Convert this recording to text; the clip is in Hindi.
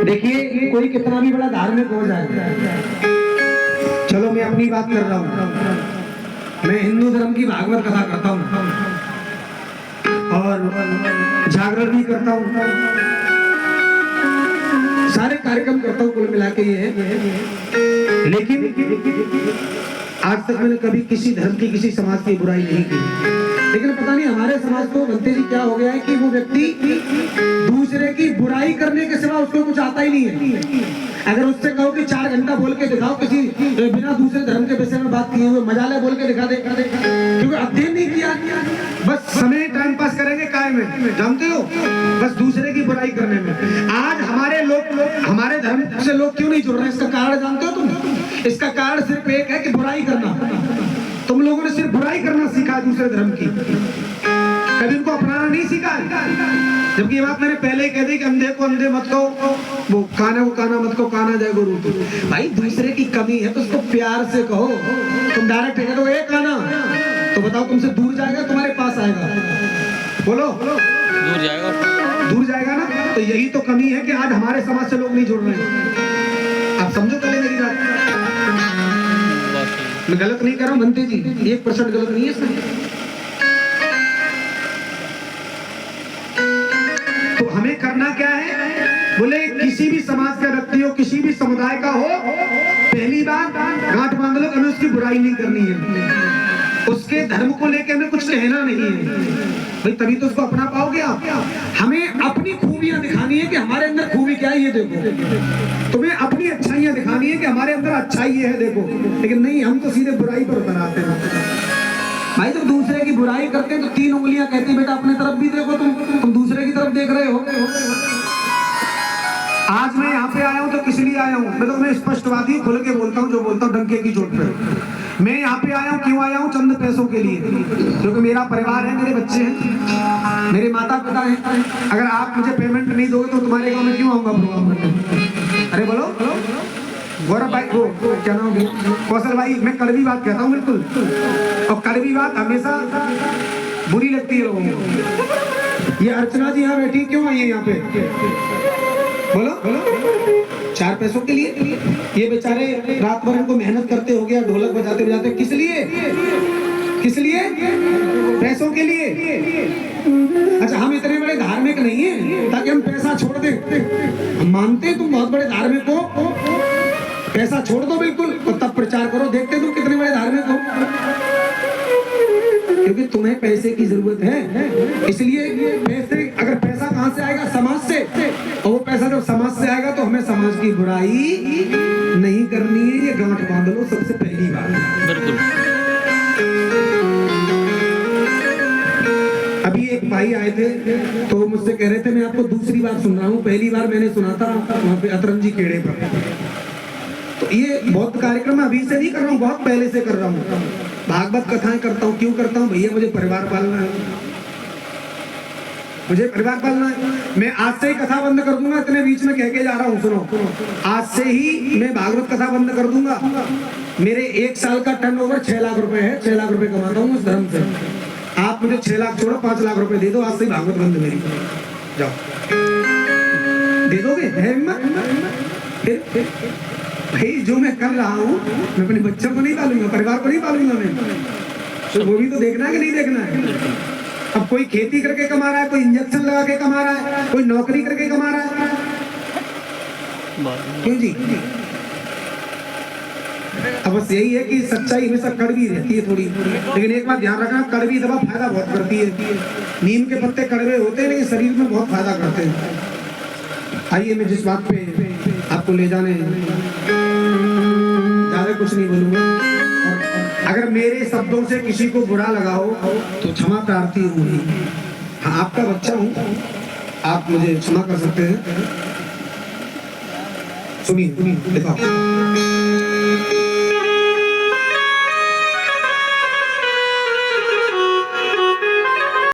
देखिए कोई कितना भी बड़ा धार्मिक हो जाए, चलो मैं अपनी बात कर रहा हूँ, मैं हिंदू धर्म की भागवत कथा करता हूँ और जागरण भी करता हूँ, सारे कार्यक्रम करता हूँ कुल मिला के ये है। लेकिन आज तक मैंने कभी किसी धर्म की किसी समाज की बुराई नहीं की। लेकिन पता नहीं हमारे समाज को बनते जी क्या हो गया है कि वो व्यक्ति दूसरे की बुराई करने के सिवा उसको कुछ आता ही नहीं है। अगर उससे कहो कि 4 घंटा बोल के दिखाओ किसी बिना दूसरे धर्म के विषय में बात किए हुए, मजाले बोल के दिखा दे, क्योंकि अध्ययन नहीं किया, बस समय टाइम पास करेंगे काय में, जानते हो, बस दूसरे की बुराई करने में। आज हमारे धर्म से लोग क्यों नहीं जुड़ रहे हैं? इसका कारण जानते हो तुम? इसका कारण सिर्फ एक है कि बुराई करना। तुम लोगों ने सिर्फ बुराई करना सीखा दूसरे धर्म की, कभी उनको अपनाना नहीं सीखा। जबकि ये बात मैंने पहले ही कह दी कि अंधे को अंधे मत कहो, वो काना को काना मत कहो, काना जाए गुरु। भाई दूसरे की कमी है तो उसको प्यार से कहो। तुम डायरेक्ट कह दो ए काना, तो बताओ तुमसे दूर जाएगा तुम्हारे पास आएगा? बोलो दूर जाएगा ना। तो यही तो कमी है कि आज हमारे समाज से लोग नहीं जुड़ रहे हैं। आप समझो पहले मेरी बात, मैं गलत नहीं कर रहा हूँ बनते जी, 1% गलत नहीं है इसमें। तो हमें करना क्या है? बोले किसी भी समाज का व्यक्ति हो, किसी भी समुदाय का हो, पहली बात गांठ बांध लो, हमें उसकी बुराई नहीं करनी है, उसके धर्म को लेकर हमें कुछ कहना नहीं है भाई, तभी तो उसको अपना पाओगे आप। हमें अपनी खूबियां दिखानी है कि हमारे अंदर खूबी क्या है ये देखो, तुम्हें अपनी अच्छाइयां दिखानी है कि हमारे अंदर अच्छाई ये है देखो। लेकिन नहीं, हम तो सीधे बुराई पर बनाते हैं भाई। जब दूसरे की बुराई करते हैं तो 3 उंगलियां कहती बेटा अपने तरफ भी देखो, तुम दूसरे की तरफ देख रहे हो। आज मैं यहाँ पे आया हूँ तो किस लिए आया हूँ? मैं तो मैं स्पष्टवादी खुल के बोलता हूँ, जो बोलता हूँ डंके की चोट पे। मैं यहाँ पे आया हूँ, क्यों आया हूँ? चंद पैसों के लिए, क्योंकि मेरा परिवार है, मेरे बच्चे हैं, मेरे माता पिता हैं। अगर आप मुझे पेमेंट नहीं दोगे तो तुम्हारे गाँव में क्यों आऊंगा प्रोग्राम करने? अरे बोलो गौरव भाई, वो क्या नाम है, कौशल भाई, मैं कड़वी बात कहता हूँ बिल्कुल, और कड़वी बात हमेशा बुरी लगती है लोगों को। ये अर्चना जी यहाँ बैठी क्यों आई है यहाँ पे? बोलो 4 पैसों के लिए। ये बेचारे रात भर इनको मेहनत करते हो गया, ढोलक बजाते बजाते, किस लिए? किस लिए? पैसों के लिए। अच्छा, हम इतने बड़े धार्मिक नहीं है ताकि हम पैसा छोड़ दें। हम मानते हैं तुम बहुत बड़े धार्मिक हो, पैसा छोड़ दो बिल्कुल और तब प्रचार करो, देखते तुम कितने बड़े धार्मिक हो। क्योंकि तुम्हें पैसे की जरूरत है, इसलिए पैसे, अगर पैसा कहां से आएगा? समाज से, और वो पैसा जब समाज से आएगा तो हमें समाज की बुराई नहीं करनी है। ये गांठ बांध लो सबसे पहली बात। बिल्कुल। अभी एक भाई आए थे तो मुझसे कह रहे थे, मैं आपको दूसरी बार सुन रहा हूँ, पहली बार मैंने सुना था वहाँ पे अतरंजी खेड़े पर। तो ये बहुत कार्यक्रम अभी से नहीं कर रहा हूँ, बहुत पहले से कर रहा हूँ। भागवत कथाएं करता हूँ। क्यों करता हूँ भैया? मुझे परिवार पालना है, मुझे परिवार पालना है। मैं आज से ही कथा बंद कर दूंगा, इतने बीच में कह के जा रहा हूँ, सुनो, आज से ही मैं भागवत कथा बंद कर दूंगा। मेरे 1 साल का टर्नओवर 6 लाख रुपए है, 6 लाख रुपए कमाता हूँ उस धर्म से। आप मुझे 6 लाख छोड़ो, 5 लाख रुपए दे दो, आज से ही भागवत बंद मेरी। जाओ, दे दोगे? है फिर भाई जो मैं कर रहा हूँ, मैं अपने बच्चों को नहीं पालूंगा, परिवार को नहीं पालूंगा मैं, तो वो भी तो देखना है कि नहीं देखना है? अब कोई खेती करके कमा रहा है, कोई इंजेक्शन लगा के कमा रहा है, कोई नौकरी करके कमा रहा है, क्यों जी? अब बस यही है कि सच्चाई हमेशा कड़वी रहती है थोड़ी, लेकिन एक बात ध्यान रखना, कड़वी दवा फायदा बहुत करती है। नीम के पत्ते कड़वे होते हैं लेकिन शरीर में बहुत फायदा करते हैं। आइए, मैं जिस बात पे आपको ले जाने, ज्यादा कुछ नहीं बोलूंगा। अगर मेरे शब्दों से किसी को बुरा लगा हो तो क्षमा प्रार्थी हूँ। हाँ, आपका बच्चा हूँ, आप मुझे क्षमा कर सकते हैं। सुनिए, देखो